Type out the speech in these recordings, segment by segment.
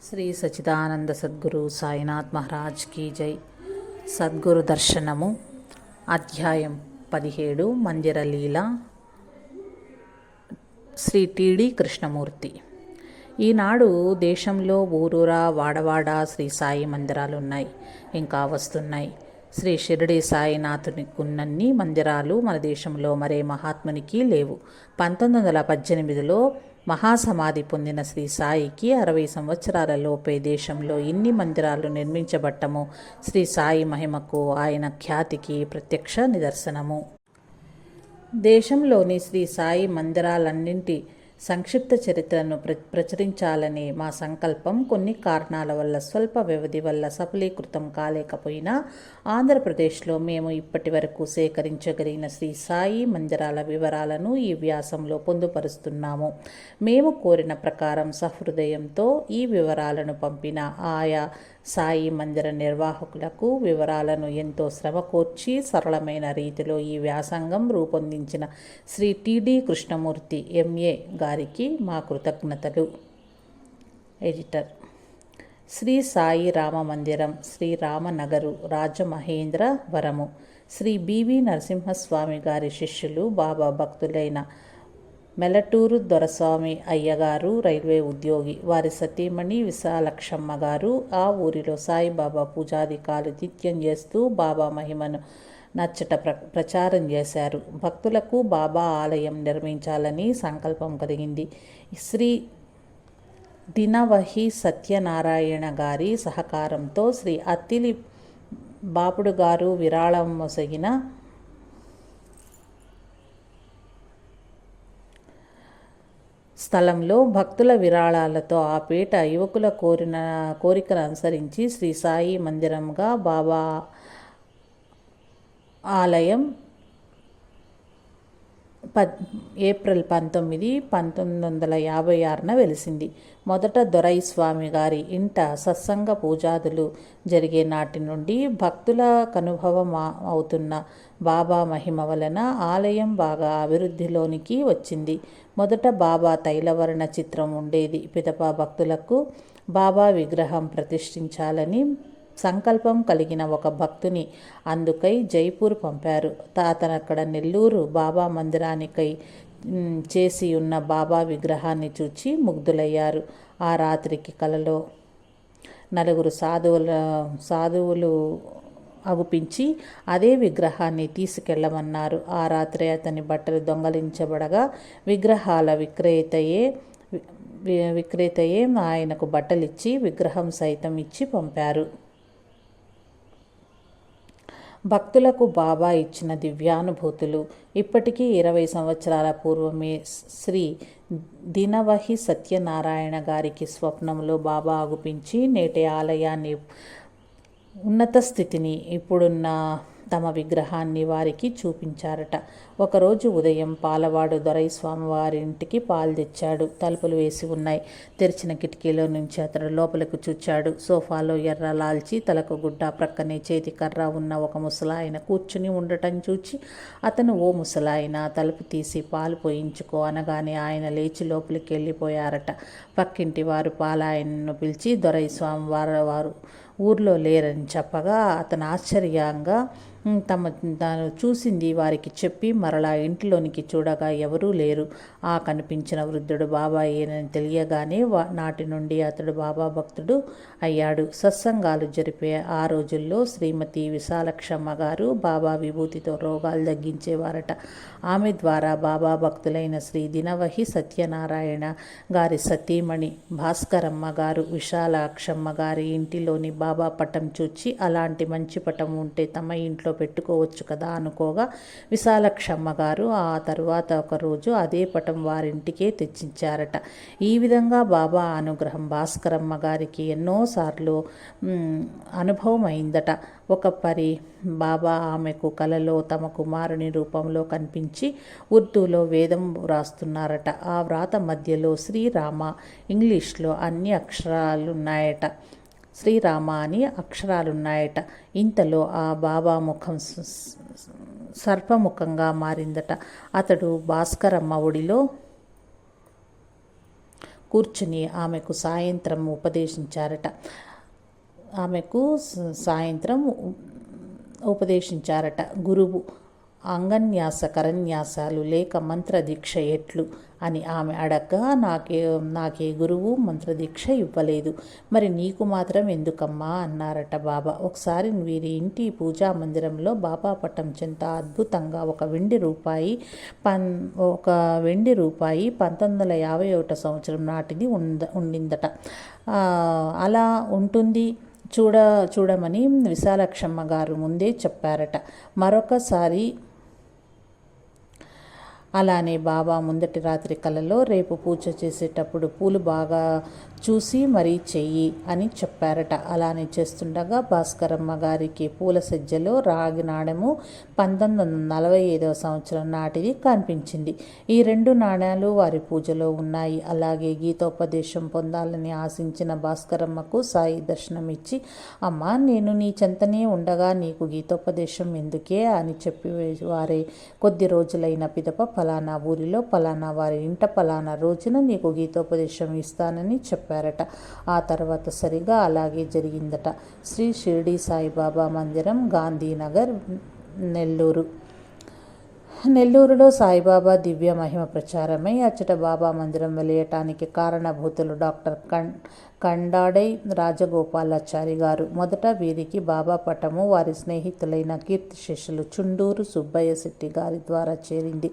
Shri Sachidananda Sadhguru Sainath Maharaj key జై. సద్గురు దర్శనము అధ్యాయం 17 మందిర లీల. శ్రీ టిడి కృష్ణమూర్తి. ఈనాడు దేశంలో ఊరూరా వాడవాడ శ్రీ సాయి మందిరాలున్నాయి, ఇంకా వస్తున్నాయి. శ్రీ షిరిడి సాయినాథునికి ఉన్నన్ని మందిరాలు మన దేశంలో మరే మహాత్మునికి లేవు. 1918లో మహాసమాధి పొందిన శ్రీ సాయికి 60 సంవత్సరాల లోపే దేశంలో ఇన్ని మందిరాలు నిర్మించబట్టము శ్రీ సాయి మహిమకు, ఆయన ఖ్యాతికి ప్రత్యక్ష నిదర్శనము. దేశంలోని శ్రీ సాయి మందిరాలన్నింటి సంక్షిప్త చరిత్రను ప్రచురించాలనే మా సంకల్పం కొన్ని కారణాల వల్ల స్వల్ప వ్యవధి వల్ల సఫలీకృతం కాలేకపోయినా, ఆంధ్రప్రదేశ్లో మేము ఇప్పటి వరకు సేకరించగలిగిన శ్రీ సాయి మందిరాల వివరాలను ఈ వ్యాసంలో పొందుపరుస్తున్నాము. మేము కోరిన ప్రకారం సహృదయంతో ఈ వివరాలను పంపిన ఆయా సాయి మందిర నిర్వాహకులకు వివరాలను ఎంతో శ్రమ కోర్చి సరళమైన రీతిలో ఈ వ్యాసంగం రూపొందించిన శ్రీ టిడి కృష్ణమూర్తి ఎంఏ గారికి మా కృతజ్ఞతలు. ఎడిటర్. శ్రీ సాయి రామ మందిరం, శ్రీ రామనగరు, రాజమహేంద్రవరము. శ్రీ బివి నరసింహస్వామి గారి శిష్యులు, బాబా భక్తులైన మెలటూరు దొరస్వామి అయ్యగారు రైల్వే ఉద్యోగి, వారి సతీమణి విశాలక్షమ్మ గారు ఆ ఊరిలో సాయిబాబా పూజాధికాలు నిత్యం చేస్తూ బాబా మహిమను నచ్చట ప్రచారం చేశారు. భక్తులకు బాబా ఆలయం నిర్మించాలని సంకల్పం కలిగింది. శ్రీ దినవహి సత్యనారాయణ గారి సహకారంతో శ్రీ అత్తిలి బాపుడు గారు విరాళం మొసగిన స్థలంలో భక్తుల విరాళాలతో ఆ పీట యువకుల కోరికను అనుసరించి శ్రీ సాయి మందిరంగా బాబా ఆలయం ఏప్రిల్ 19, 1956న వెలిసింది. మొదట దొరై స్వామి గారి ఇంట సత్సంగ పూజాదులు జరిగే నాటి నుండి భక్తుల కనుభవం అవుతున్న బాబా మహిమ వలన ఆలయం బాగా అభివృద్ధిలోనికి వచ్చింది. మొదట బాబా తైలవర్ణ చిత్రం ఉండేది. పిదప భక్తులకు బాబా విగ్రహం ప్రతిష్ఠించాలని సంకల్పం కలిగిన ఒక భక్తుని అందుకై జైపూర్ పంపారు. అతనక్కడ నెల్లూరు బాబా మందిరానికై చేసి ఉన్న బాబా విగ్రహాన్ని చూచి ముగ్ధులయ్యారు. ఆ రాత్రికి కలలో 4 సాధువులు అగుపించి అదే విగ్రహాన్ని తీసుకెళ్లమన్నారు. ఆ రాత్రే అతని బట్టలు దొంగలించబడగా విగ్రహాల విక్రేతయే ఆయనకు బట్టలిచ్చి విగ్రహం సైతం ఇచ్చి పంపారు. భక్తులకు బాబా ఇచ్చిన దివ్యానుభూతులు. ఇప్పటికీ 20 సంవత్సరాల పూర్వమే శ్రీ దినవహి సత్యనారాయణ గారికి స్వప్నంలో బాబా అగుపించి నేటి ఆలయాన్ని ఉన్నత స్థితిని, ఇప్పుడున్న తమ విగ్రహాన్ని వారికి చూపించారట. ఒకరోజు ఉదయం పాలవాడు దొరైస్వామి వారి ఇంటికి పాలు తెచ్చాడు. తలుపులు వేసి ఉన్నాయి. తెరిచిన కిటికీలో నుంచి అతడు లోపలికి చూచాడు. సోఫాలో ఎర్ర లాల్చి, తలకు గుడ్డ, ప్రక్కనే చేతి కర్ర ఉన్న ఒక ముసలాయన కూర్చుని ఉండటం చూచి అతను, ఓ ముసలాయన, తలుపు తీసి పాలు పోయించుకో అనగానే ఆయన లేచి లోపలికి వెళ్ళిపోయారట. పక్కింటి వారు పాలాయనను పిలిచి దొరైస్వామి వారు ఊర్లో లేరని చెప్పగా అతను ఆశ్చర్యంగా తాను చూసింది వారికి చెప్పి మరలా ఇంటిలోనికి చూడగా ఎవరూ లేరు. ఆ కనిపించిన వృద్ధుడు బాబాయేనని తెలియగానే నాటి నుండి అతడు బాబా భక్తుడు అయ్యాడు. సత్సంగాలు జరిపే ఆ రోజుల్లో శ్రీమతి విశాలక్షమ్మ గారు బాబా విభూతితో రోగాలు తగ్గించేవారట. ఆమె ద్వారా బాబా భక్తులైన శ్రీ దినవహి సత్యనారాయణ గారి సతీమణి భాస్కరమ్మ గారు విశాలాక్షమ్మ గారి ఇంటిలోని బాబా పటం చూచి అలాంటి మంచి పటం ఉంటే తమ ఇంట్లో పెట్టుకోవచ్చు కదా అనుకోగా విశాలక్షమ్మ గారు ఆ తరువాత ఒకరోజు అదే పటం వారింటికే తెచ్చించారట. ఈ విధంగా బాబా అనుగ్రహం భాస్కరమ్మ గారికి ఎన్నోసార్లు అనుభవం అయిందట. ఒక పరి బాబా ఆమెకు కలలో తమ కుమారుని రూపంలో కనిపించి ఉర్దూలో వేదం వ్రాస్తున్నారట. ఆ వ్రాత మధ్యలో శ్రీరామ ఇంగ్లీష్లో అన్ని అక్షరాలున్నాయట. శ్రీరామ అని అక్షరాలున్నాయట. ఇంతలో ఆ బాబా ముఖం సర్పముఖంగా మారిందట. అతడు భాస్కరమ్మ ఒడిలో కూర్చుని ఆమెకు సాయంత్రం ఉపదేశించారట. గురువు అంగన్యాస కరన్యాసాలు లేక మంత్రదీక్ష ఎట్లు అని ఆమె అడగ్గా, నాకే గురువు మంత్రదీక్ష ఇవ్వలేదు, మరి నీకు మాత్రం ఎందుకమ్మా అన్నారట బాబా. ఒకసారి వీరి ఇంటి పూజా మందిరంలో బాబా పటం చెంత అద్భుతంగా ఒక వెండి రూపాయి 1951 సంవత్సరం నాటిది ఉండిందట. అలా ఉంటుంది చూడమని విశాలక్షమ్మ గారు ముందే చెప్పారట. మరొకసారి అలానే బాబా ముందటి రాత్రి కలలో, రేపు పూజ చేసేటప్పుడు పూలు బాగా చూసి మరీ చెయ్యి అని చెప్పారట. అలానే చేస్తుండగా భాస్కరమ్మ గారికి పూల సజ్జలో రాగి నాణెము 1945 సంవత్సరం నాటిది కనిపించింది. ఈ 2 నాణ్యాలు వారి పూజలో ఉన్నాయి. అలాగే గీతోపదేశం పొందాలని ఆశించిన భాస్కరమ్మకు సాయి దర్శనమిచ్చి, అమ్మా, నేను నీ చెంతనే ఉండగా నీకు గీతోపదేశం ఎందుకే అని చెప్పి వారే కొద్ది రోజులైన పిదప ఫలానా ఊరిలో ఫలానా వారి ఇంట ఫలానా రోజున నీకు గీతోపదేశం ఇస్తానని చెప్పారట. ఆ తర్వాత సరిగా అలాగే జరిగిందట. శ్రీ షిర్డీ సాయిబాబా మందిరం, గాంధీనగర్, నెల్లూరులో సాయిబాబా దివ్య మహిమ ప్రచారమై అచ్చట బాబా మందిరం వెలియటానికి కారణభూతులు డాక్టర్ కండాడై రాజగోపాలాచారి గారు. మొదట వీరికి బాబా పటము వారి స్నేహితులైన కీర్తిశేషులు చుండూరు సుబ్బయ్య శెట్టి గారి ద్వారా చేరింది.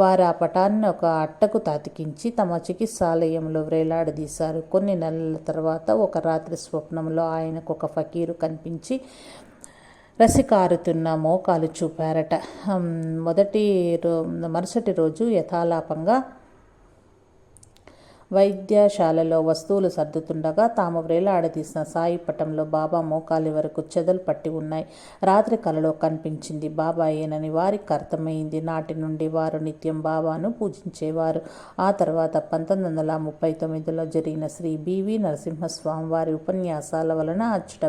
వారు ఆ పటాన్ని ఒక అట్టకు తాతికించి తమ చికిత్సాలయంలో వేలాడదీశారు. కొన్ని నెలల తర్వాత ఒక రాత్రి స్వప్నంలో ఆయనకు ఒక ఫకీరు కనిపించి రసికారుతున్న మోకాలు చూపారట. మరుసటి రోజు యథాలాపంగా వైద్యశాలలో వస్తువులు సర్దుతుండగా తాము వ్రేలాడదీసిన సాయి పటంలో బాబా మోకాలి వరకు చెదలు పట్టి ఉన్నాయి. రాత్రి కలలో కనిపించింది బాబా ఏనని వారికి అర్థమైంది. నాటి నుండి వారు నిత్యం బాబాను పూజించేవారు. ఆ తర్వాత 1939లో జరిగిన శ్రీ బివి నరసింహస్వామి వారి ఉపన్యాసాల వలన అచ్చట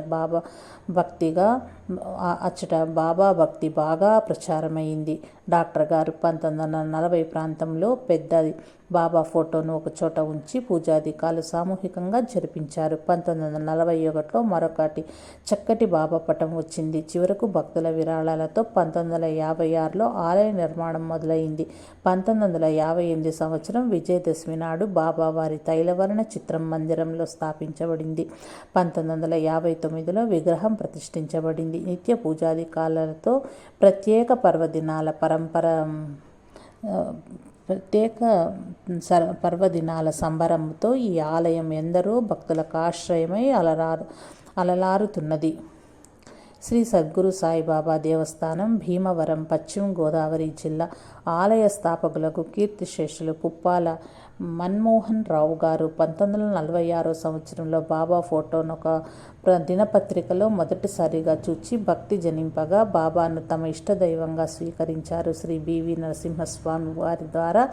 బాబా భక్తి బాగా ప్రచారమైంది. డాక్టర్ గారు 1940 ప్రాంతంలో పెద్దది బాబా ఫోటోను ఒక చోట ఉంచి పూజాధికాలు సామూహికంగా జరిపించారు. 1941లో మరొకటి చక్కటి బాబా పటం వచ్చింది. చివరకు భక్తుల విరాళాలతో 1956లో ఆలయ నిర్మాణం మొదలైంది. 1958 సంవత్సరం విజయదశమి నాడు బాబా వారి తైలవర్ణ చిత్రం మందిరంలో స్థాపించబడింది. 1959లో విగ్రహం ప్రతిష్ఠించబడింది. నిత్య పూజాధికాలతో ప్రత్యేక పర్వదినాల సంబరంతో ఈ ఆలయం ఎందరో భక్తులకు ఆశ్రయమై అలలారుతున్నది. శ్రీ సద్గురు సాయిబాబా దేవస్థానం, భీమవరం, పశ్చిమ గోదావరి జిల్లా. ఆలయ స్థాపకులకు కీర్తిశేషులు పుప్పాల మన్మోహన్ రావు గారు 1946 సంవత్సరంలో బాబా ఫోటోను ఒక దినపత్రికలో మొదటిసారిగా చూచి భక్తి జనింపగా బాబాను తమ ఇష్టదైవంగా స్వీకరించారు. శ్రీ బివి నరసింహస్వామి వారి ద్వారా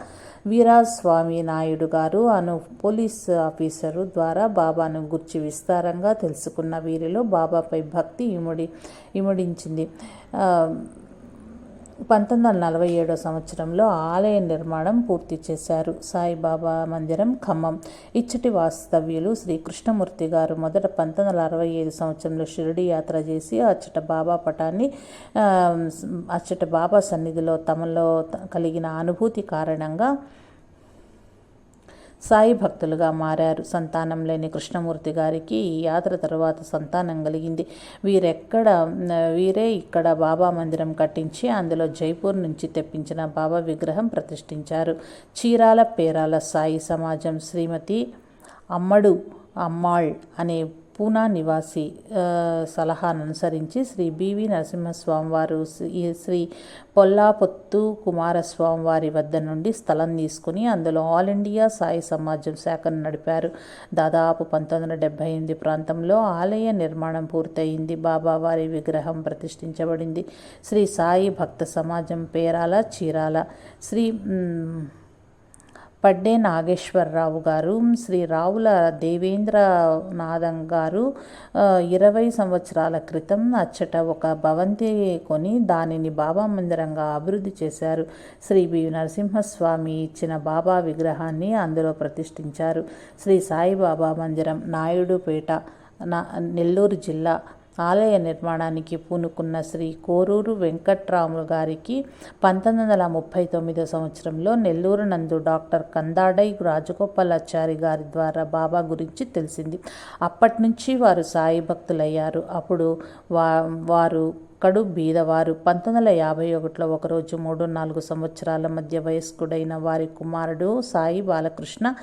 వీరాస్వామి నాయుడు గారు అను పోలీస్ ఆఫీసరు ద్వారా బాబాను గుర్చి విస్తారంగా తెలుసుకున్న వీరిలో బాబాపై భక్తి ఇముడించింది. 1947 సంవత్సరంలో ఆలయ నిర్మాణం పూర్తి చేశారు. సాయిబాబా మందిరం, ఖమ్మం. ఇచ్చటి వాస్తవ్యులు శ్రీ కృష్ణమూర్తి గారు మొదట 1965 సంవత్సరంలో షిరిడి యాత్ర చేసి అచ్చట బాబా సన్నిధిలో తమలో కలిగిన అనుభూతి కారణంగా సాయి భక్తులుగా మారారు. సంతానం లేని కృష్ణమూర్తి గారికి ఈ యాత్ర తరువాత సంతానం కలిగింది. వీరే ఇక్కడ బాబా మందిరం కట్టించి అందులో జైపూర్ నుంచి తెప్పించిన బాబా విగ్రహం ప్రతిష్ఠించారు. చీరాల పేరాల సాయి సమాజం శ్రీమతి అమ్మాళ్ అనే పూనా నివాసి సలహాను అనుసరించి శ్రీ బివి నరసింహస్వామి వారు శ్రీ పొల్లాపొత్తు కుమారస్వామి వారి వద్ద నుండి స్థలం తీసుకుని అందులో ఆల్ ఇండియా సాయి సమాజం శాఖను నడిపారు. దాదాపు 1978 ప్రాంతంలో ఆలయ నిర్మాణం పూర్తయింది. బాబా వారి విగ్రహం ప్రతిష్ఠించబడింది. శ్రీ సాయి భక్త సమాజం పేరాల, చీరాల. శ్రీ పడ్డే నాగేశ్వరరావు గారు, శ్రీ రావుల దేవేంద్రనాథం గారు 20 సంవత్సరాల క్రితం అచ్చట ఒక భవంతి కొని దానిని బాబా మందిరంగా అభివృద్ధి చేశారు. శ్రీ బి నరసింహస్వామి ఇచ్చిన బాబా విగ్రహాన్ని అందులో ప్రతిష్ఠించారు. శ్రీ సాయిబాబా మందిరం, నాయుడుపేట, నెల్లూరు జిల్లా. ఆలయ నిర్మాణానికి పూనుకున్న శ్రీ కోరూరు వెంకట్రాములు గారికి 1939 సంవత్సరంలో నెల్లూరు నందు డాక్టర్ కందాడై రాజగోపాలాచారి గారి ద్వారా బాబా గురించి తెలిసింది. అప్పటి నుంచి వారు సాయి భక్తులయ్యారు. అప్పుడు వారు కడు బీదవారు. 1951లో ఒకరోజు 3-4 సంవత్సరాల మధ్య వయస్కుడైన వారి కుమారుడు సాయి బాలకృష్ణ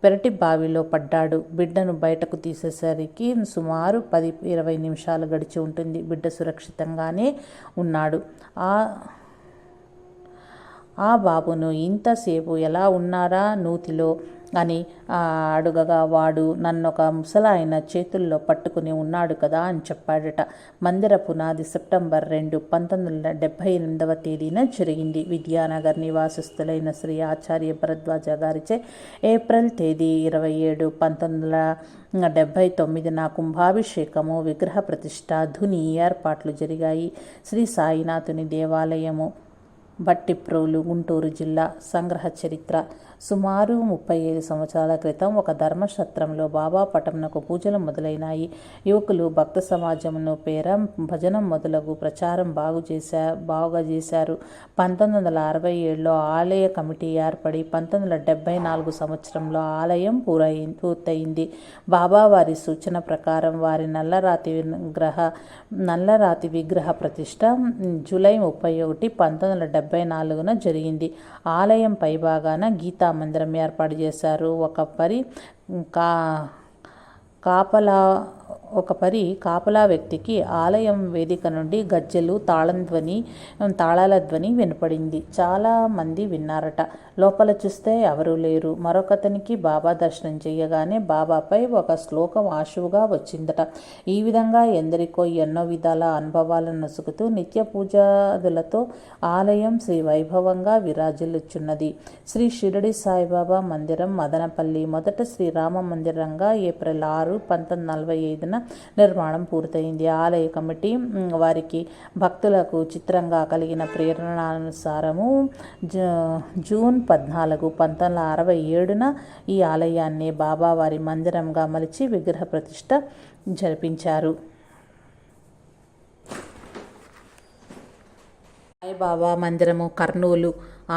పెరటి బావిలో పడ్డాడు. బిడ్డను బయటకు తీసేసరికి సుమారు 10-20 నిమిషాలు గడిచి ఉంటుంది. బిడ్డ సురక్షితంగానే ఉన్నాడు. ఆ బాబును ఇంతసేపు ఎలా ఉన్నారా నూతిలో అని అడుగగా వాడు నన్నొక ముసలాయన చేతుల్లో పట్టుకుని ఉన్నాడు కదా అని చెప్పాడట. మందిర పునాది సెప్టెంబర్ 2, 1978వ తేదీన జరిగింది. విద్యానగర్ నివాసస్తులైన శ్రీ ఆచార్య భరద్వాజ గారిచే ఏప్రిల్ తేదీ 27, 1979న కుంభాభిషేకము, విగ్రహ ప్రతిష్ఠ, ధుని ఏర్పాట్లు జరిగాయి. శ్రీ సాయినాథుని దేవాలయము, బట్టిప్రోలు, గుంటూరు జిల్లా. సంగ్రహ చరిత్ర. సుమారు 35 సంవత్సరాల క్రితం ఒక ధర్మసత్రంలో బాబా పటంనకు పూజలు మొదలైనాయి. యువకులు భక్త సమాజమును పేర భజనం మొదలగు ప్రచారం బాగా చేశారు. 1967లో ఆలయ కమిటీ ఏర్పడి 1974 సంవత్సరంలో ఆలయం పూర్తయింది. బాబా వారి సూచన ప్రకారం వారి నల్లరాతి విగ్రహ ప్రతిష్ఠ జూలై 31, 1974న జరిగింది. ఆలయం పైభాగాన గీతా మందిరం ఏర్పాటు చేశారు. కాపలా వ్యక్తికి ఆలయం వేదిక నుండి గజ్జెలు, తాళాల ధ్వని వినపడింది. చాలా మంది విన్నారట. లోపల చూస్తే ఎవరూ లేరు. మరొకతనికి బాబా దర్శనం చేయగానే బాబాపై ఒక శ్లోకం ఆశువుగా వచ్చిందట. ఈ విధంగా ఎందరికో ఎన్నో విధాల అనుభవాలను నసుకుతూ నిత్య పూజాదులతో ఆలయం శ్రీ వైభవంగా విరాజిల్లుచున్నది. శ్రీ షిరిడి సాయిబాబా మందిరం, మదనపల్లి. మొదట శ్రీరామ మందిరంగా ఏప్రిల్ 6, 1945న నిర్మాణం పూర్తయింది. ఆలయ కమిటీ వారికి భక్తులకు చిత్రంగా కలిగిన ప్రేరణానుసారము జూన్ 14, 1967న ఈ ఆలయాన్ని బాబావారి మందిరంగా మలిచి విగ్రహ ప్రతిష్ఠ జరిపించారు. సాయిబాబా మందిరము, కర్నూలు.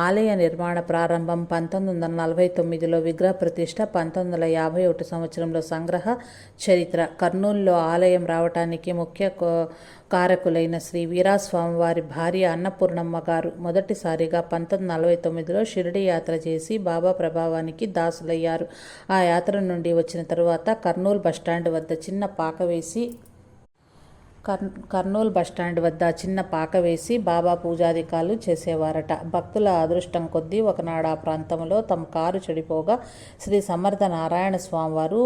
ఆలయ నిర్మాణ ప్రారంభం 1949లో, విగ్రహ ప్రతిష్ఠ 1951 సంవత్సరంలో. సంగ్రహ చరిత్ర. కర్నూలులో ఆలయం రావటానికి ముఖ్య కారకులైన శ్రీ వీరాస్వామి వారి భార్య అన్నపూర్ణమ్మ గారు మొదటిసారిగా 1949లో షిరిడి యాత్ర చేసి బాబా ప్రభావానికి దాసులయ్యారు. ఆ యాత్ర నుండి వచ్చిన తరువాత కర్నూలు బస్టాండ్ వద్ద చిన్న పాక వేసి బాబా పూజాధికాలు చేసేవారట. భక్తుల అదృష్టం కొద్దీ ఒకనాడు ఆ ప్రాంతంలో తమ కారు చెడిపోగా శ్రీ సమర్థ నారాయణ స్వామివారు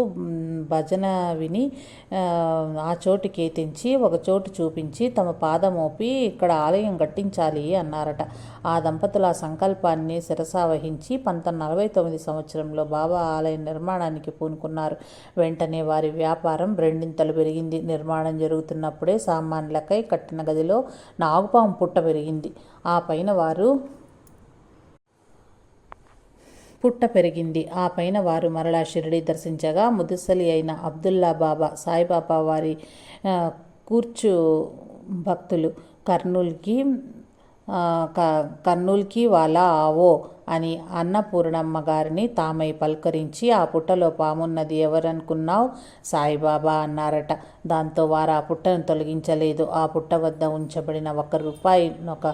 భజన విని ఆ చోటుకి తెంచి ఒక చోటు చూపించి తమ పాదమోపి ఇక్కడ ఆలయం కట్టించాలి అన్నారట. ఆ దంపతుల సంకల్పాన్ని శిరసావహించి 1949 సంవత్సరంలో బాబా ఆలయ నిర్మాణానికి పూనుకున్నారు. వెంటనే వారి వ్యాపారం రెండింతలు పెరిగింది. నిర్మాణం జరుగుతున్నప్పుడే సామాన్లకై కట్టిన గదిలో నాగుపాము పుట్ట పెరిగింది. ఆ పైన వారు మరలా షిరిడి దర్శించగా ముదుసలి అయిన అబ్దుల్లా బాబా, సాయిబాబా వారి కూర్చు భక్తులు కర్నూల్కి వాలా ఆవో అని అన్నపూర్ణమ్మ గారిని తామై పలకరించి, ఆ పుట్టలో పామున్నది ఎవరనుకున్నావు? సాయిబాబా అన్నారట. దాంతో వారు ఆ పుట్టను తొలగించలేదు. ఆ పుట్ట వద్ద ఉంచబడిన ₹1 ఒక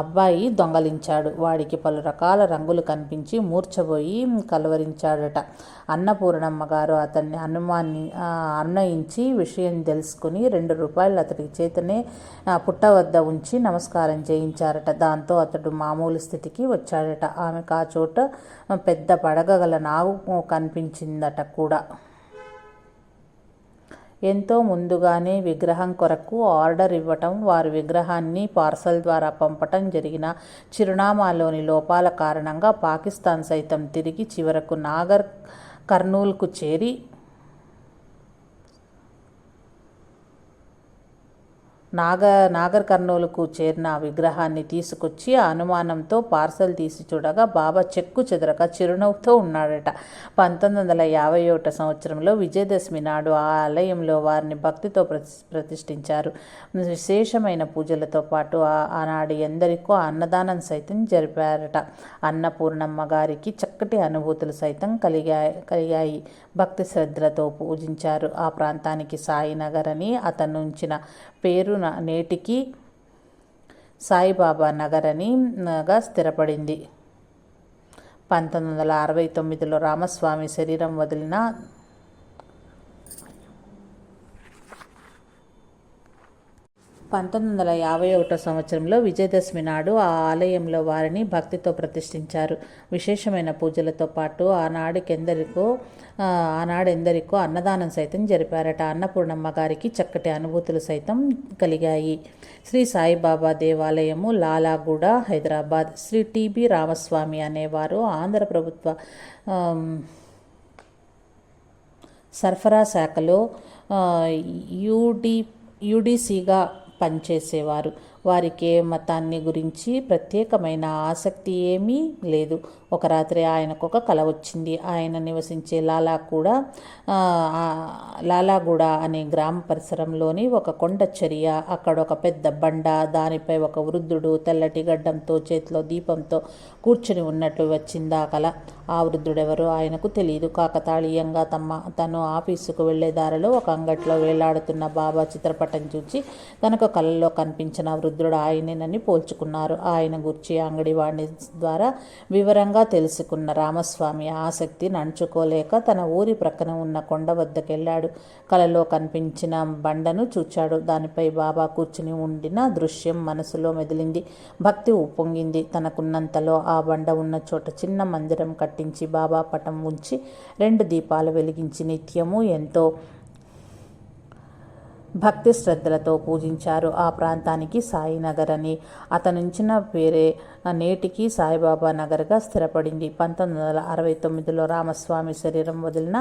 అబ్బాయి దొంగలించాడు. వాడికి పలు రకాల రంగులు కనిపించి మూర్ఛపోయి కలవరించాడట. అన్నపూర్ణమ్మ గారు అతన్ని అన్వయించి విషయం తెలుసుకుని ₹2 అతడి చేతనే పుట్ట వద్ద ఉంచి నమస్కారం చేయించారట. దాంతో అతడు మామూలు స్థితికి వచ్చాడట. ఆమెకు ఆ చోట పెద్ద పడగగల నాగు కనిపించిందట కూడా. ఎంతో ముందుగానే విగ్రహం కొరకు ఆర్డర్ ఇవ్వటం, వారు విగ్రహాన్ని పార్సల్ ద్వారా పంపటం జరిగిన చిరునామాలోని లోపాల కారణంగా పాకిస్తాన్ సైతం తిరిగి చివరకు కర్నూలుకు చేరి నాగర్ కర్నూలుకు చేరిన విగ్రహాన్ని తీసుకొచ్చి అనుమానంతో పార్సల్ తీసి చూడగా బాబా చెక్కు చెదరక చిరునవ్వుతో ఉన్నాడట. 1951 సంవత్సరంలో విజయదశమి నాడు ఆ ఆలయంలో వారిని భక్తితో ప్రతిష్ఠించారు. విశేషమైన పూజలతో పాటు ఆనాడు ఎందరికో అన్నదానం సైతం జరిపారట. అన్నపూర్ణమ్మ గారికి చక్కటి అనుభూతులు సైతం కలిగాయి. భక్తి శ్రద్ధలతో పూజించారు. ఆ ప్రాంతానికి సాయినగర్ అని అతను ఉంచిన పేరు నేటికి సాయిబాబా నగర్ అనిగా స్థిరపడింది. 1969లో రామస్వామి శరీరం వదిలిన 1951 సంవత్సరంలో విజయదశమి నాడు ఆ ఆలయంలో వారిని భక్తితో ప్రతిష్ఠించారు. విశేషమైన పూజలతో పాటు ఆనాడెందరికో అన్నదానం సైతం జరిపారట. అన్నపూర్ణమ్మ గారికి చక్కటి అనుభూతులు సైతం కలిగాయి. శ్రీ సాయిబాబా దేవాలయము, లాలాగూడ, హైదరాబాద్. శ్రీ టిబి రామస్వామి అనేవారు ఆంధ్ర ప్రభుత్వ సరఫరా శాఖలో యూడీసీగా పనిచేసేవారు. వారికి మతాన్ని గురించి ప్రత్యేకమైన ఆసక్తి ఏమీ లేదు. ఒక రాత్రి ఆయనకు ఒక కల వచ్చింది. ఆయన నివసించే లాలాగూడ అనే గ్రామ పరిసరంలోని ఒక కొండ చర్య, అక్కడ ఒక పెద్ద బండ, దానిపై ఒక వృద్ధుడు తెల్లటి గడ్డంతో చేతిలో దీపంతో కూర్చుని ఉన్నట్లు వచ్చింది ఆ కల. ఆ వృద్ధుడెవరో ఆయనకు తెలియదు. కాకతాళీయంగా తను ఆఫీసుకు వెళ్లే దారిలో ఒక అంగట్లో వేలాడుతున్న బాబా చిత్రపటం చూచి తనకు కలలో కనిపించిన వృద్ధుడు ఆయనేనని పోల్చుకున్నారు. ఆయన గురించి అంగడివాణి ద్వారా వివరంగా తెలుసుకున్న రామస్వామి ఆసక్తి నడుచుకోలేక తన ఊరి ప్రక్కన ఉన్న కొండ వద్దకెళ్ళాడు. కలలో కనిపించిన బండను చూచాడు. దానిపై బాబా కూర్చుని ఉండిన దృశ్యం మనసులో మెదిలింది. భక్తి ఉప్పొంగింది. తనకున్నంతలో ఆ బండ ఉన్న చోట చిన్న మందిరం కట్టించి బాబా పటం ఉంచి 2 దీపాలు వెలిగించి నిత్యము ఎంతో భక్తి శ్రద్ధలతో పూజించారు. ఆ ప్రాంతానికి సాయినగర్ అని అతనుంచిన పేరే నేటికి సాయిబాబా నగర్గా స్థిరపడింది. 1969లో రామస్వామి శరీరం వదిలిన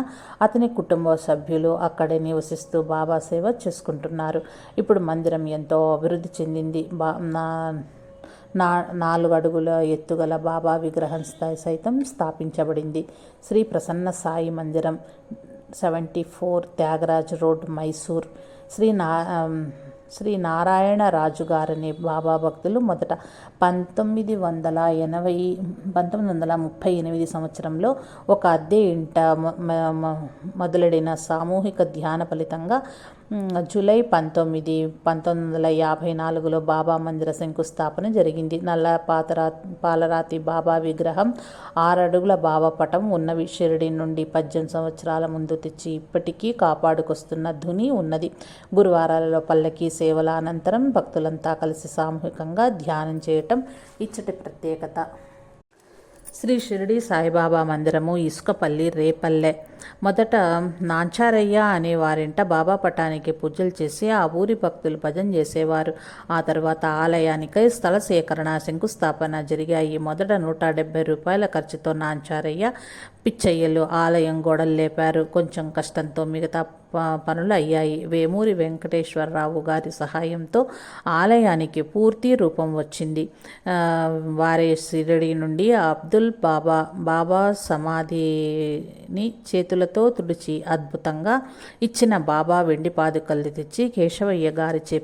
అతని కుటుంబ సభ్యులు అక్కడే నివసిస్తూ బాబా సేవ చేసుకుంటున్నారు. ఇప్పుడు మందిరం ఎంతో అభివృద్ధి చెందింది. 4 అడుగుల ఎత్తుగల బాబా విగ్రహం సైతం స్థాపించబడింది. శ్రీ ప్రసన్న సాయి మందిరం, 74 త్యాగరాజ్ రోడ్, మైసూర్. శ్రీ నారాయణ రాజు గారనే బాబా భక్తులు మొదట 1938 సంవత్సరంలో ఒక అద్దె ఇంట మొదలెడిన సామూహిక ధ్యాన ఫలితంగా జూలై 19, 1954లో బాబా మందిర శంకుస్థాపన జరిగింది. నల్ల పాలరాతి బాబా విగ్రహం, 6 అడుగుల బాబా పటం ఉన్నవి. షిరిడి నుండి 18 సంవత్సరాల ముందు తెచ్చి ఇప్పటికీ కాపాడుకొస్తున్న ధుని ఉన్నది. గురువారాలలో పల్లకీ సేవల అనంతరం భక్తులంతా కలిసి సామూహికంగా ధ్యానం చేయటం ఇచ్చటి ప్రత్యేకత. శ్రీ షిరిడి సాయిబాబా మందిరము, ఇసుకపల్లి, రేపల్లె. మొదట నాంచారయ్య అనే వారింట బాబా పటానికి పూజలు చేసి ఆ ఊరి భక్తులు భజన చేసేవారు. ఆ తర్వాత ఆలయానికై స్థల సేకరణ, శంకుస్థాపన జరిగాయి. మొదట 170 రూపాయల ఖర్చుతో నాంచారయ్య, పిచ్చయ్యలు ఆలయం గోడలు లేపారు. కొంచెం కష్టంతో మిగతా పనులు అయ్యాయి. వేమూరి వెంకటేశ్వరరావు గారి సహాయంతో ఆలయానికి పూర్తి రూపం వచ్చింది. వారే షిరిడి నుండి అబ్దుల్ బాబా సమాధిని చేతులతో తుడిచి అద్భుతంగా ఇచ్చిన బాబా వెండి పాదుకల్ని తెచ్చి కేశవయ్య గారిచే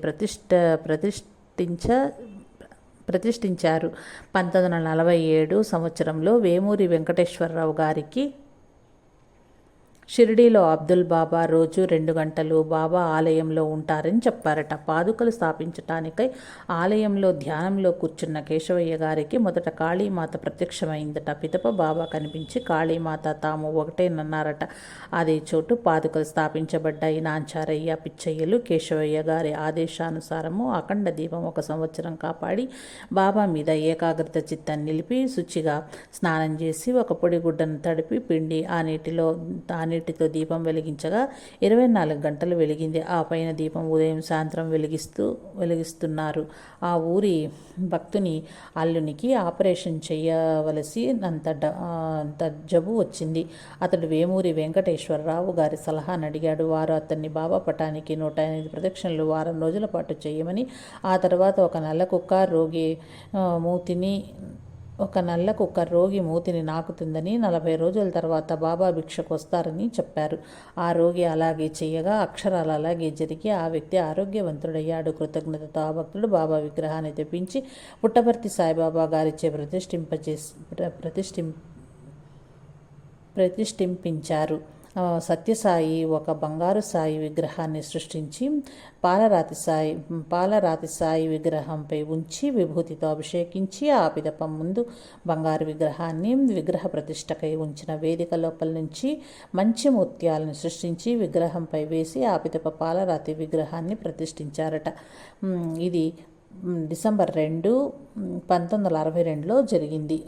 ప్రతిష్ఠించారు. 1947 సంవత్సరంలో వేమూరి వెంకటేశ్వరరావు గారికి షిరిడీలో అబ్దుల్ బాబా రోజు 2 గంటలు బాబా ఆలయంలో ఉంటారని చెప్పారట. పాదుకలు స్థాపించటానికై ఆలయంలో ధ్యానంలో కూర్చున్న కేశవయ్య గారికి మొదట కాళీమాత ప్రత్యక్షమైందట. పిదప బాబా కనిపించి కాళీమాత తాము ఒకటేనన్నారట. అదే చోటు పాదుకలు స్థాపించబడ్డాయి. నాంచారయ్య, పిచ్చయ్యలు కేశవయ్య గారి ఆదేశానుసారము అఖండ దీపం 1 సంవత్సరం కాపాడి బాబా మీద ఏకాగ్రత చిత్తాన్ని నిలిపి శుచిగా స్నానం చేసి ఒక పొడి గుడ్డను తడిపి పిండి ఆ నీటిలో నీటితో దీపం వెలిగించగా 24 గంటలు వెలిగింది. ఆ పైన దీపం ఉదయం సాయంత్రం వెలిగిస్తున్నారు. ఆ ఊరి భక్తుని అల్లునికి ఆపరేషన్ చేయవలసి అంత జబ్బు వచ్చింది. అతడు వేమూరి వెంకటేశ్వరరావు గారి సలహాను అడిగాడు. వారు అతన్ని బాబా పటానికి 108 ప్రదక్షిణలు వారం రోజుల పాటు చేయమని, ఆ తర్వాత ఒక నల్ల కుక్క రోగి మూతిని నాకుతుందని, 40 రోజుల తర్వాత బాబా భిక్షకు వస్తారని చెప్పారు. ఆ రోగి అలాగే చేయగా అక్షరాలు అలాగే జరిగి ఆ వ్యక్తి ఆరోగ్యవంతుడయ్యాడు. కృతజ్ఞతతో ఆ భక్తుడు బాబా విగ్రహాన్ని తెప్పించి పుట్టపర్తి సాయిబాబా గారిచే ప్రతిష్ఠింపించారు. సత్యసాయి ఒక బంగారు సాయి విగ్రహాన్ని సృష్టించి పాలరాతి సాయి విగ్రహంపై ఉంచి విభూతితో అభిషేకించి ఆ పిదప ముందు బంగారు విగ్రహాన్ని విగ్రహ ప్రతిష్టకై ఉంచిన వేదిక లోపల నుంచి మంచి ముత్యాలను సృష్టించి విగ్రహంపై వేసి ఆ పిదప పాలరాతి విగ్రహాన్ని ప్రతిష్ఠించారట. ఇది డిసెంబర్ 2, 1962లో జరిగింది.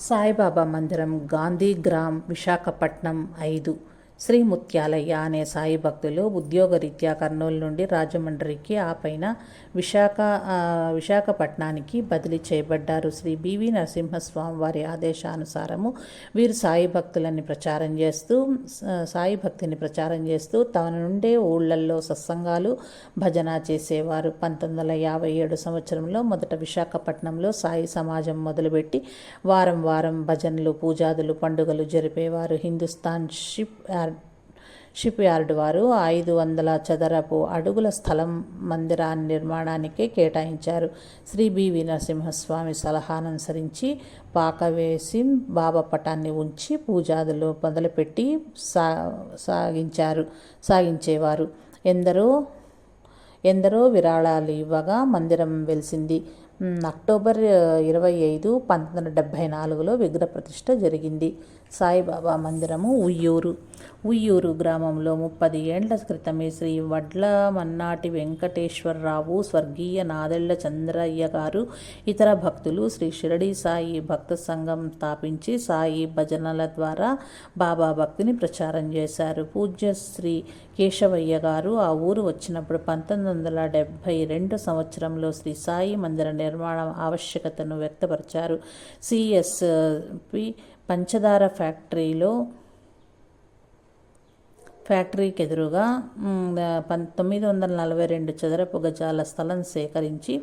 సాయిబాబా మందిరం, గాంధీగ్రామ్, విశాఖపట్నం 5. శ్రీ ముత్యాలయ్య అనే సాయి భక్తులు ఉద్యోగరీత్యా కర్నూలు నుండి రాజమండ్రికి, ఆ పైన విశాఖపట్నానికి బదిలీ చేయబడ్డారు. శ్రీ బివి నరసింహస్వామి వారి ఆదేశానుసారము వీరు సాయి భక్తిని ప్రచారం చేస్తూ తమ నుండే ఊళ్ళల్లో సత్సంగాలు, భజన చేసేవారు. 1957 సంవత్సరంలో మొదట విశాఖపట్నంలో సాయి సమాజం మొదలుపెట్టి వారం వారం భజనలు, పూజాదులు, పండుగలు జరిపేవారు. హిందుస్థాన్ షిప్ యార్డ్ వారు 500 చదరపు అడుగుల స్థలం మందిరాన్ని నిర్మాణానికే కేటాయించారు. శ్రీ బివి నరసింహస్వామి సలహానుసరించి పాక వేసి బాబా పటాన్ని ఉంచి పూజాదులు మొదలుపెట్టి సాగించేవారు. ఎందరో విరాళాలు ఇవ్వగా మందిరం వెలిసింది. అక్టోబర్ 25, 1974లో విగ్రహ ప్రతిష్ఠ జరిగింది. సాయిబాబా మందిరము ఉయ్యూరు గ్రామంలో 30 ఏండ్ల క్రితమే శ్రీ వడ్ల మన్నాటి వెంకటేశ్వరరావు, స్వర్గీయ నాదెళ్ల చంద్రయ్య గారు, ఇతర భక్తులు శ్రీ షిరిడి సాయి భక్త సంఘం స్థాపించి సాయి భజనల ద్వారా బాబా భక్తిని ప్రచారం చేశారు. పూజ్య శ్రీ కేశవయ్య గారు ఆ ఊరు వచ్చినప్పుడు 1972 సంవత్సరంలో శ్రీ సాయి మందిర నిర్మాణం ఆవశ్యకతను వ్యక్తపరిచారు. సిఎస్పి పంచదార ఫ్యాక్టరీకి ఎదురుగా 942 చదరపు గజాల స్థలం సేకరించి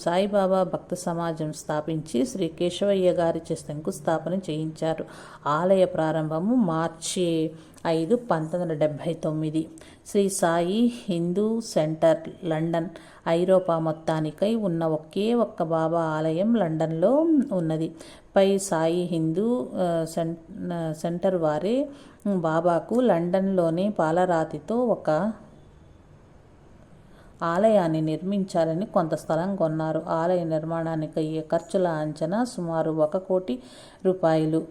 సాయిబాబా భక్త సమాజం స్థాపించి శ్రీ కేశవయ్య గారిచే శంకుస్థాపన చేయించారు. ఆలయ ప్రారంభము March 5, 1979. Shri Sai Hindu centre, London. ఐరోపా మొత్తానికై ఉన్న ఒకే ఒక్క బాబా ఆలయం లండన్లో ఉన్నది. పై సాయి హిందూ సెంటర్ వారే బాబాకు లండన్లోని పాలరాతితో ఒక ఆలయాన్ని నిర్మించాలని కొంత స్థలం కొన్నారు. ఆలయ నిర్మాణానికి అయ్యే ఖర్చుల అంచనా సుమారు 1 కోటి రూపాయలు.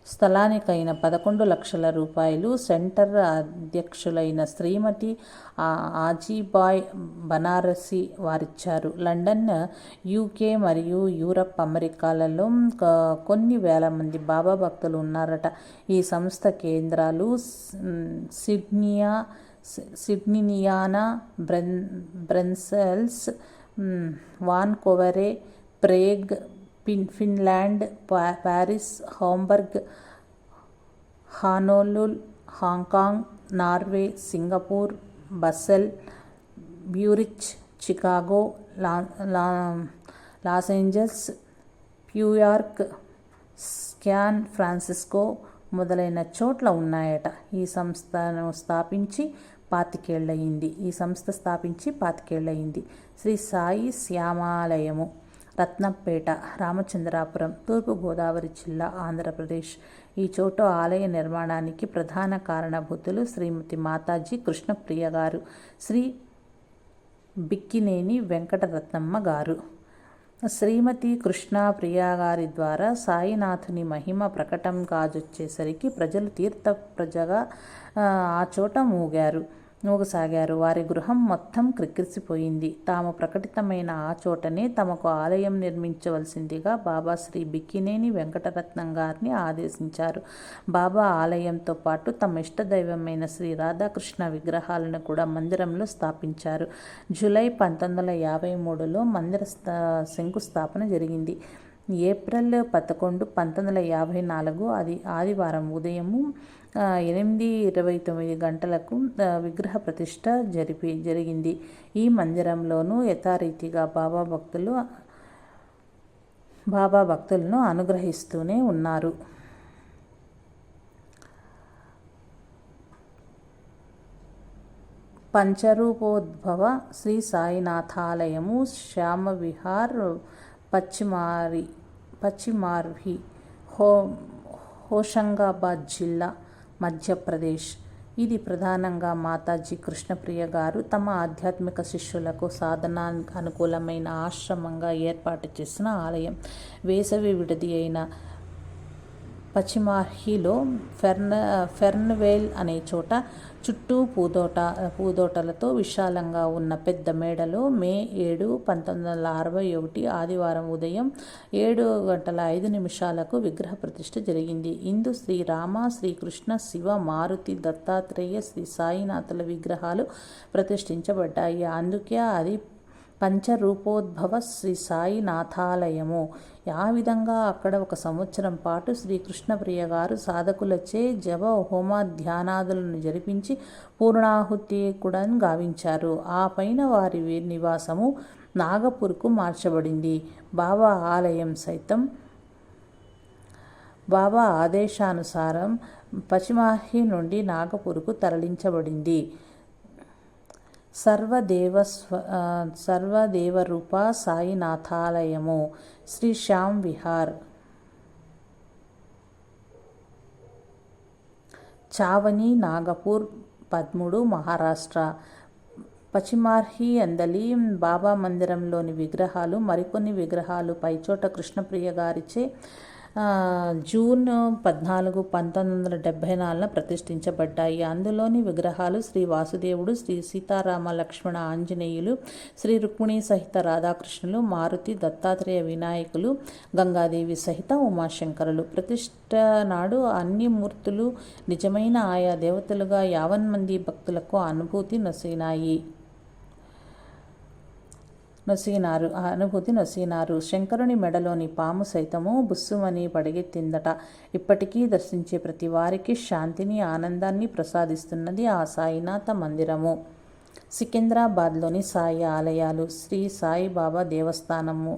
స్థలానికైన 11 లక్షల రూపాయలు సెంటర్ అధ్యక్షులైన శ్రీమతి ఆజీబాయ్ బనారసి వారిచ్చారు. లండన్, యూకే మరియు యూరప్, అమెరికాలలో కొన్ని వేల మంది బాబా భక్తులు ఉన్నారట. ఈ సంస్థ కేంద్రాలు సిడ్నీయానా, బ్రసెల్స్, వాన్కోవరే, Prague, Finland, Paris, Hamburg, Honolulu, Hong Kong, Norway, Singapore, Basel, Zurich, Chicago, Los Angeles, New York, San Francisco మొదలైన చోట్ల ఉన్నాయట. ఈ సంస్థ స్థాపించి 25 ఏళ్లయింది. శ్రీ సాయి శ్యామాలయము, రత్నంపేట, రామచంద్రాపురం, తూర్పుగోదావరి జిల్లా, ఆంధ్రప్రదేశ్. ఈ చోట ఆలయ నిర్మాణానికి ప్రధాన కారణభూతులు శ్రీమతి మాతాజీ కృష్ణప్రియ గారు, శ్రీ బిక్కినేని వెంకటరత్నమ్మ గారు. శ్రీమతి కృష్ణప్రియ గారి ద్వారా సాయినాథుని మహిమ ప్రకటం కాజొచ్చేసరికి ప్రజలు తీర్థ ప్రజగా ఆ చోట మూగసాగారు. వారి గృహం మొత్తం క్రిక్కిరిసిపోయింది. తాము ప్రకటితమైన ఆ చోటనే తమకు ఆలయం నిర్మించవలసిందిగా బాబా శ్రీ బిక్కినేని వెంకటరత్నం గారిని ఆదేశించారు. బాబా ఆలయంతో పాటు తమ ఇష్టదైవమైన శ్రీ రాధాకృష్ణ విగ్రహాలను కూడా మందిరంలో స్థాపించారు. జూలై 1953లో మందిర శంకుస్థాపన జరిగింది. ఏప్రిల్ 11, 1954 అది ఆదివారం ఉదయము 8:29 గంటలకు విగ్రహ ప్రతిష్ఠ జరిగింది. ఈ మందిరంలోనూ యథారీతిగా బాబా భక్తులను అనుగ్రహిస్తూనే ఉన్నారు. పంచరూపోద్భవ శ్రీ సాయినాథాలయము, శ్యామవిహార్, పచ్చిమార్హి, హోషంగాబాద్ జిల్లా, మధ్యప్రదేశ్. ఇది ప్రధానంగా మాతాజీ కృష్ణప్రియ గారు తమ ఆధ్యాత్మిక శిష్యులకు సాధనానికి అనుకూలమైన ఆశ్రమంగా ఏర్పాటు చేసిన ఆలయం. వేసవి విడిది అయిన పచ్చిమార్హిలో ఫెర్న్వేల్ అనే చోట చుట్టూ పూదోటలతో విశాలంగా ఉన్న పెద్ద మేడలో మే 7, 1961 ఆదివారం ఉదయం 7:05 విగ్రహ ప్రతిష్ఠ జరిగింది. ఇందు శ్రీరామ, శ్రీకృష్ణ, శివ, మారుతి, దత్తాత్రేయ, శ్రీ సాయినాథుల విగ్రహాలు ప్రతిష్ఠించబడ్డాయి. అందుకే అది పంచరూపోద్భవ శ్రీ సాయినాథాలయము. ఆ విధంగా అక్కడ 1 సంవత్సరం పాటు శ్రీకృష్ణప్రియ గారు సాధకులచే జప, హోమ, ధ్యానాదులను జరిపించి పూర్ణాహుతి కూడా గావించారు. ఆ పైన వారి నివాసము నాగపూర్కు మార్చబడింది. బాబా ఆలయం సైతం బాబా ఆదేశానుసారం పచ్చిమార్హి నుండి నాగపూర్కు తరలించబడింది. సర్వదేవరూప సాయినాథాలయము, శ్రీ శ్యామ్ విహార్, చావని, నాగపూర్, 13, మహారాష్ట్ర. పచ్చిమార్హి అందలి బాబా మందిరంలోని విగ్రహాలు, మరికొన్ని విగ్రహాలు పైచోట కృష్ణప్రియ గారిచే జూన్ 14, 1974 ప్రతిష్ఠించబడ్డాయి. అందులోని విగ్రహాలు శ్రీ వాసుదేవుడు, శ్రీ సీతారామ లక్ష్మణ ఆంజనేయులు, శ్రీ రుక్మిణి సహిత రాధాకృష్ణులు, మారుతి, దత్తాత్రేయ, వినాయకులు, గంగాదేవి సహిత ఉమాశంకరులు. ప్రతిష్ఠ నాడు అన్ని మూర్తులు నిజమైన ఆయా దేవతలుగా 50 మంది భక్తులకు అనుభూతి నొసిగినారు. శంకరుని మెడలోని పాము సైతము బుస్సుమని పడిగెత్తిందట. ఇప్పటికీ దర్శించే ప్రతి వారికి శాంతిని, ఆనందాన్ని ప్రసాదిస్తున్నది ఆ సాయినాథ మందిరము. సికింద్రాబాద్లోని సాయి ఆలయాలు. శ్రీ సాయిబాబా దేవస్థానము,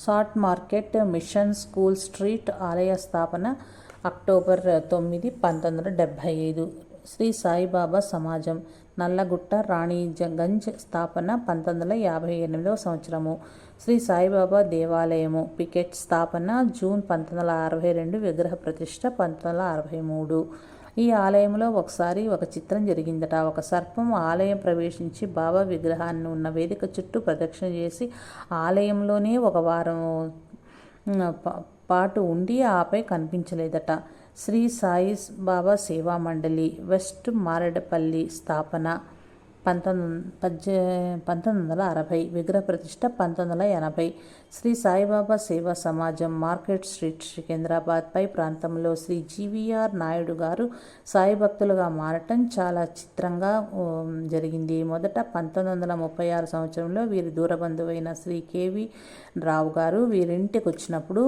సాట్ మార్కెట్, మిషన్ స్కూల్ స్ట్రీట్. ఆలయ స్థాపన అక్టోబర్ 9, 1975. శ్రీ సాయిబాబా సమాజం, నల్లగుట్ట, రాణిగంజ్. స్థాపన 1958 సంవత్సరము. శ్రీ సాయిబాబా దేవాలయము, పికెట్. స్థాపన జూన్ 1962. విగ్రహ ప్రతిష్ఠ 1963. ఈ ఆలయంలో ఒకసారి ఒక చిత్రం జరిగిందట. ఒక సర్పం ఆలయం ప్రవేశించి బాబా విగ్రహాన్ని ఉన్న వేదిక చుట్టూ ప్రదక్షిణ చేసి ఆలయంలోనే 1 వారం పాటు ఉండి ఆపై కనిపించలేదట. శ్రీ సాయి బాబా సేవా మండలి, వెస్ట్ మారేడుపల్లి. స్థాపన 1960. విగ్రహ ప్రతిష్ఠ 1980. శ్రీ సాయిబాబా సేవా సమాజం, మార్కెట్ స్ట్రీట్, సికింద్రాబాద్. పై ప్రాంతంలో శ్రీ జీవీఆర్ నాయుడు గారు సాయి భక్తులుగా మారటం చాలా చిత్రంగా జరిగింది. మొదట 1936 సంవత్సరంలో వీరి దూరబంధువైన శ్రీ కేవి రావు గారు వీరింటికి వచ్చినప్పుడు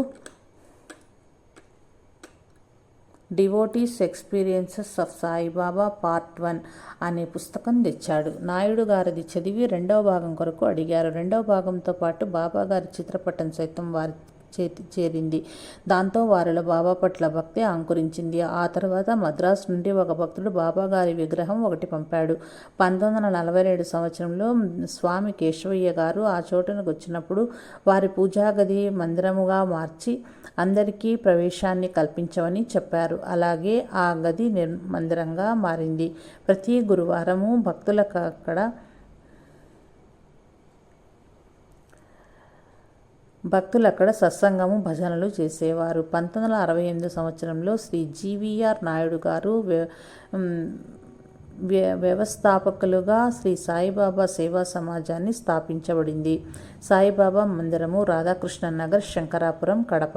devotees experiences of Saibaba part 1 అనే పుస్తకం తెచ్చాడు. నాయుడు గారిది చదివి 2వ భాగం కొరకు అడిగారు. 2వ భాగంతో పాటు బాబా గారి చిత్రపటం సైతం వారి చేరింది. దాంతో వారిలో బాబా పట్ల భక్తి అంకురించింది. ఆ తర్వాత మద్రాసు నుండి ఒక భక్తుడు బాబా గారి విగ్రహం ఒకటి పంపాడు. 1947 సంవత్సరంలో స్వామి కేశవయ్య గారు ఆ చోటుకు వచ్చినప్పుడు వారి పూజాగది మందిరముగా మార్చి అందరికీ ప్రవేశాన్ని కల్పించమని చెప్పారు. అలాగే ఆ గది మందిరంగా మారింది. ప్రతి గురువారము భక్తులకు అక్కడ సత్సంగము, భజనలు చేసేవారు. 1968 సంవత్సరంలో శ్రీ జీవీఆర్ నాయుడు గారు వ్యవస్థాపకులుగా శ్రీ సాయిబాబా సేవా సమాజాన్ని స్థాపించబడింది. సాయిబాబా మందిరము, రాధాకృష్ణ నగర్, శంకరాపురం, కడప.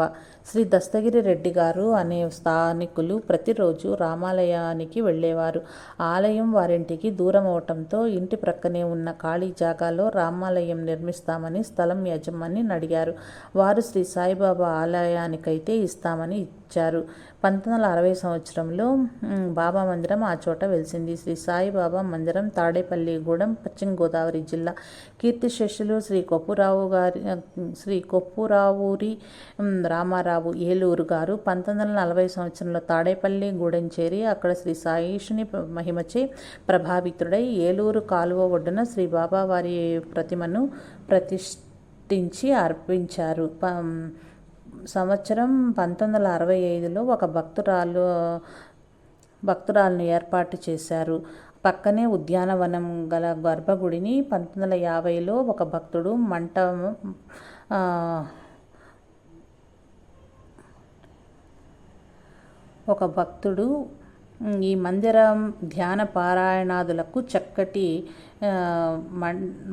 శ్రీ దస్తగిరి రెడ్డి గారు అనే స్థానికులు ప్రతిరోజు రామాలయానికి వెళ్ళేవారు. ఆలయం వారింటికి దూరం అవటంతో ఇంటి ప్రక్కనే ఉన్న ఖాళీ జాగాలో రామాలయం నిర్మిస్తామని స్థలం యజమానిని అడిగారు. వారు శ్రీ సాయిబాబా ఆలయానికైతే ఇస్తామని ఇచ్చారు. 1960 సంవత్సరంలో బాబా మందిరం ఆ చోట వెలిసింది. శ్రీ సాయిబాబా మందిరం తాడేపల్లిగూడెం, పశ్చిమ గోదావరి జిల్లా. కీర్తిశేషులు శ్రీ కొప్పురావూరి రామారావు ఏలూరు గారు 1940 సంవత్సరంలో తాడేపల్లిగూడెం చేరి అక్కడ శ్రీ సాయిషుని మహిమచే ప్రభావితుడై ఏలూరు కాలువ ఒడ్డున శ్రీ బాబా వారి ప్రతిమను ప్రతిష్ఠించి అర్పించారు. సంవత్సరం 1965లో ఒక భక్తురాలను ఏర్పాటు చేశారు. పక్కనే ఉద్యానవనం గల గర్భగుడిని 1950లో ఒక భక్తుడు ఈ మందిరం ధ్యాన పారాయణాదులకు చక్కటి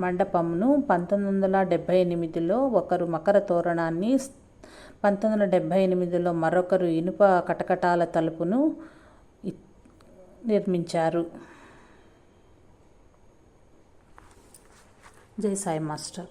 మండపమును 1978లో ఒకరు మకర తోరణాన్ని, 1978లో మరొకరు ఇనుప కటకటాల తలుపును నిర్మించారు. జై సాయి మాస్టర్.